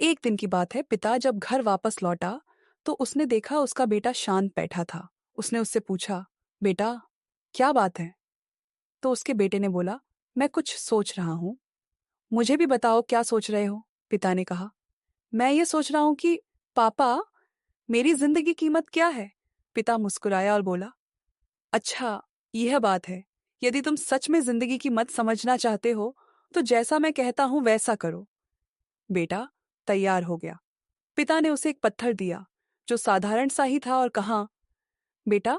एक दिन की बात है, पिता जब घर वापस लौटा तो उसने देखा उसका बेटा शांत बैठा था। उसने उससे पूछा, बेटा, क्या बात है? तो उसके बेटे ने बोला, मैं कुछ सोच रहा हूँ। मुझे भी बताओ क्या सोच रहे हो? पिता ने कहा, मैं ये सोच रहा हूँ कि पापा, मेरी जिंदगी की कीमत क्या है? पिता मुस्कुराया और बोला, अच्छा, यह बात है। यदि तुम सच में जिंदगी की मत समझना चाहते हो तो जैसा मैं कहता हूं वैसा करो। बेटा तैयार हो गया। पिता ने उसे एक पत्थर दिया जो साधारण सा ही था और कहा, बेटा,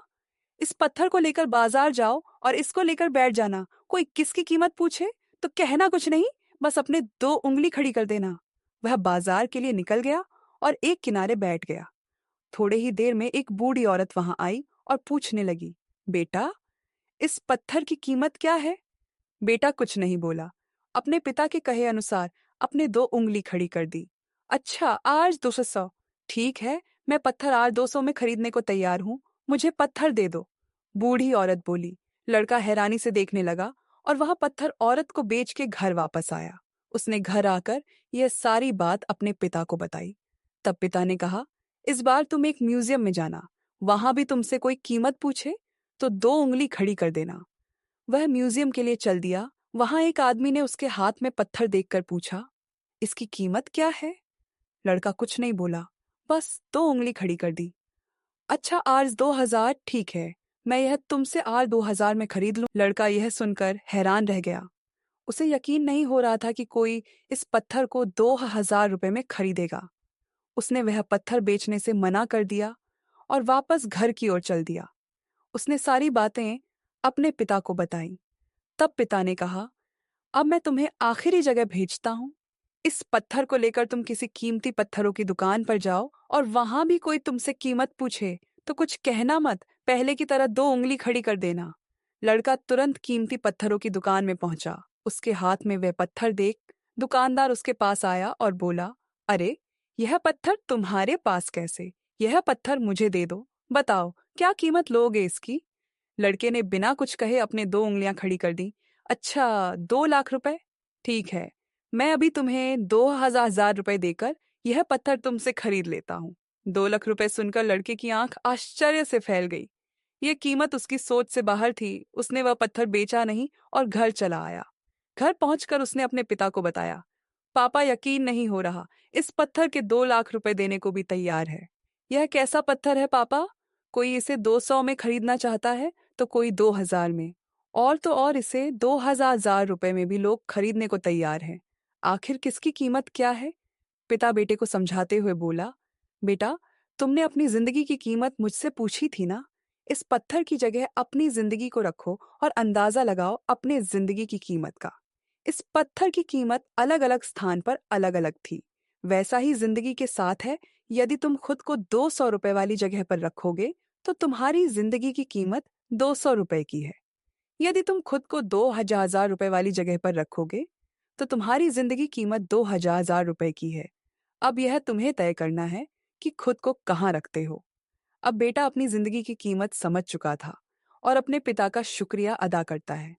इस पत्थर को लेकर बाजार जाओ और इसको लेकर बैठ जाना। कोई किसकी कीमत पूछे तो कहना कुछ नहीं, बस अपने दो उंगली खड़ी कर देना। वह बाजार के लिए निकल गया और एक किनारे बैठ गया। थोड़े ही देर में एक बूढ़ी औरत वहां आई और पूछने लगी, बेटा, इस पत्थर की कीमत क्या है? बेटा कुछ नहीं बोला। अपने पिता के कहे अनुसार अपने दो उंगली खड़ी कर दी। अच्छा, आज 200। ठीक है, मैं पत्थर आज 200 में खरीदने को तैयार हूँ। मुझे पत्थर दे दो। बूढ़ी औरत बोली। लड़का हैरानी से देखने लगा और वह पत्थर औरत को बेच के घर वापस आया। उसने घर आकर यह सारी बात अपने पिता को बताई। तब पिता ने कहा, इस बार तुम एक म्यूजियम में जाना। वहां भी तुमसे कोई कीमत पूछे तो दो उंगली खड़ी कर देना। वह म्यूजियम के लिए चल दिया। वहां एक आदमी ने उसके हाथ में पत्थर देखकर पूछा, इसकी कीमत क्या है? लड़का कुछ नहीं बोला, बस दो उंगली खड़ी कर दी। अच्छा, आज 2000 ठीक है, मैं यह तुमसे आज 2000 में खरीद लूं। लड़का यह सुनकर हैरान रह गया। उसे यकीन नहीं हो रहा था कि कोई इस पत्थर को 2000 रुपए में खरीदेगा। उसने वह पत्थर बेचने से मना कर दिया और वापस घर की ओर चल दिया। उसने सारी बातें अपने पिता को बताई। तब पिता ने कहा, अब मैं तुम्हें आखिरी जगह भेजता हूं। इस पत्थर को लेकर तुम किसी कीमती पत्थरों की दुकान पर जाओ और वहां भी कोई तुमसे कीमत पूछे तो कुछ कहना मत, पहले की तरह दो उंगली खड़ी कर देना। लड़का तुरंत कीमती पत्थरों की दुकान में पहुंचा। उसके हाथ में वह पत्थर देख दुकानदार उसके पास आया और बोला, अरे, यह पत्थर तुम्हारे पास कैसे? यह पत्थर मुझे दे दो। बताओ क्या कीमत लोगे इसकी? लड़के ने बिना कुछ कहे अपने दो उंगलियां खड़ी कर दी। अच्छा, 2 लाख रुपए? ठीक है, मैं अभी तुम्हें 2000 रुपए देकर यह पत्थर तुमसे खरीद लेता हूँ। 2 लाख रुपए सुनकर लड़के की आंख आश्चर्य से फैल गई। यह कीमत उसकी सोच से बाहर थी। उसने वह पत्थर बेचा नहीं और घर चला आया। घर पहुंचकर उसने अपने पिता को बताया, पापा, यकीन नहीं हो रहा, इस पत्थर के 2 लाख रुपए देने को भी तैयार है। यह कैसा पत्थर है पापा? कोई इसे 200 में खरीदना चाहता है तो कोई 2000 में, और तो और इसे 2000 रुपए में भी लोग खरीदने को तैयार हैं। आखिर किसकी कीमत क्या है? पिता बेटे को समझाते हुए बोला, बेटा, तुमने अपनी जिंदगी की कीमत मुझसे पूछी थी ना। इस पत्थर की जगह अपनी जिंदगी को रखो और अंदाजा लगाओ अपने जिंदगी की कीमत का। इस पत्थर की कीमत अलग अलग स्थान पर अलग अलग थी। वैसा ही जिंदगी के साथ है। यदि तुम खुद को 200 रुपए वाली जगह पर रखोगे तो तुम्हारी जिंदगी की कीमत 200 रुपए की है। यदि तुम खुद को 2000 रुपए वाली जगह पर रखोगे तो तुम्हारी जिंदगी कीमत 2000 रुपए की है। अब यह तुम्हें तय करना है कि खुद को कहाँ रखते हो। अब बेटा अपनी जिंदगी की कीमत समझ चुका था और अपने पिता का शुक्रिया अदा करता है।